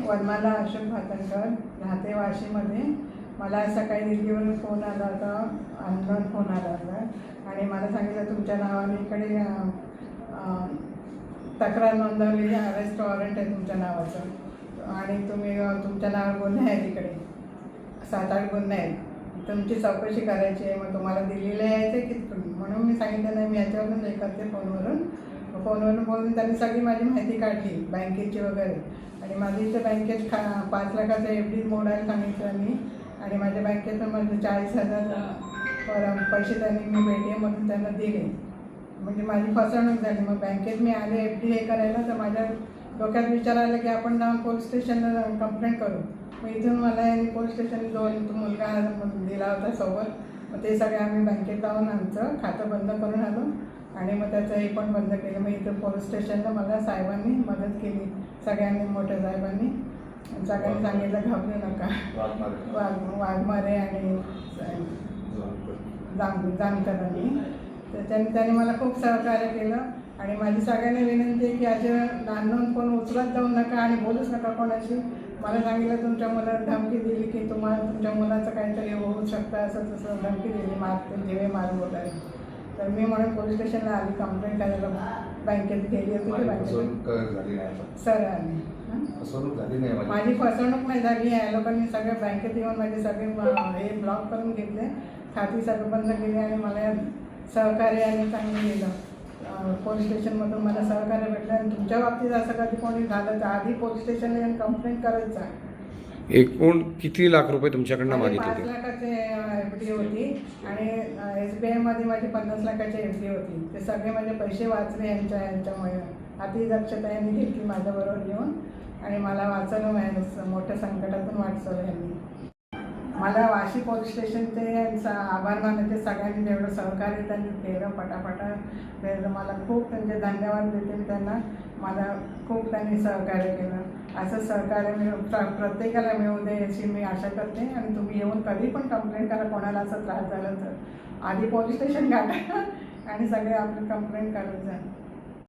वनमाला अशोक भातनकर, राहते वाशीमध्ये. मला सकाळी दिल्लीवरून फोन आला होता, अननोन फोन आला होता आणि मला सांगितलं तुमच्या नावाने इकडे तक्रार नोंदवलेली, अरेस्ट वॉरंट आहे तुमच्या नावाचं आणि तुम्ही तुमच्या नावावर गुन्हे आहेत, इकडे 7-8 गुन्हे आहेत, तुमची चौकशी करायची आहे. मग तुम्हाला दिल्लीला यायचं आहे की? म्हणून मी सांगितलं नाही, मी याच्यावरून हे करते फोनवरून बोलून त्यांनी सगळी माझी माहिती काढली बँकेची वगैरे. आणि माझी इथे बँकेत 5 लाखाचं FD मोडायला सांगितलं मी आणि माझ्या बँकेतून म्हणजे 40,000 पैसे त्यांनी मी पेटीएममधून त्यांना दिले. म्हणजे माझी फसवणूक झाली. मग बँकेत मी आले FD हे करायला, तर माझ्या डोक्यात विचार आला की आपण जाऊन पोलीस स्टेशनला कंप्लेंट करू. मग इथून मला यांनी पोलीस स्टेशनला 2 मुलगा दिला होता सोबत. मग ते सगळे आम्ही बँकेत जाऊन आमचं खातं बंद करून आलो आणि मग त्याचं हे पण बंद केलं. मग इथं पोलीस स्टेशनला मला साहेबांनी मदत केली, सगळ्यांनी, मोठ्या साहेबांनी सगळ्यांनी सांगितलं घाबरू नका. वाघमारे आणि जानकरांनी त्यांनी मला खूप सहकार्य केलं. आणि माझी सगळ्यांनी विनंती आहे की असे अननोन फोन उचलत जाऊ नका आणि बोलूच नका कोणाशी. मला सांगितलं तुमच्या मुलाला धमकी दिली की तुमच्या मुलाचं काहीतरी होऊ शकतं, असं तसं धमकी दिली, मारते जेवे मारू वगैरे. तर मी म्हणून पोलीस स्टेशनला आली कंप्लेंट करायला. बँकेत गेली होती की बँकेत सर आली. माझी फसवणूक नाही झाली. या लोकांनी सगळ्या बँकेत येऊन माझे सगळे हे ब्लॉक करून घेतले, खाती सगळं बंद केली आणि मला सहकार्य आणि चांगलं दिलं. पोलीस स्टेशनमधून मला सहकार्य भेटलं. आणि तुमच्या बाबतीत असं कधी कोणी झालं तर आधी पोलीस स्टेशनला येऊन कंप्लेंट करायचा. एकूण किती लाख रुपये तुमच्याकडनं मागितले? 5 लाखाचे FD होती आणि SBIमध्ये माझी 50 लाखाची FD होती. ते सगळे माझे पैसे वाचले यांच्यामुळे. अति दक्षता यांनी घेतली माझ्याबरोबर येऊन आणि मला वाचवलं, मोठ्या संकटातून वाचवलं यांनी. मला वाशी पोलीस स्टेशनचे आभार मानायचे, सगळ्यांनी जेवढं सहकार्य त्यांनी केलं पटापटा केलं. मला खूप त्यांचे धन्यवाद देते मी त्यांना. मला खूप त्यांनी सहकार्य केलं. असं सहकार्य प्रत्येकाला मिळू दे याची मी आशा करते. आणि तुम्ही येऊन कधी पण कंप्लेंट करा, कोणाला असं त्रास झाला तर आधी पोलीस स्टेशन गाठा आणि सगळे आपले कंप्लेंट करत जा.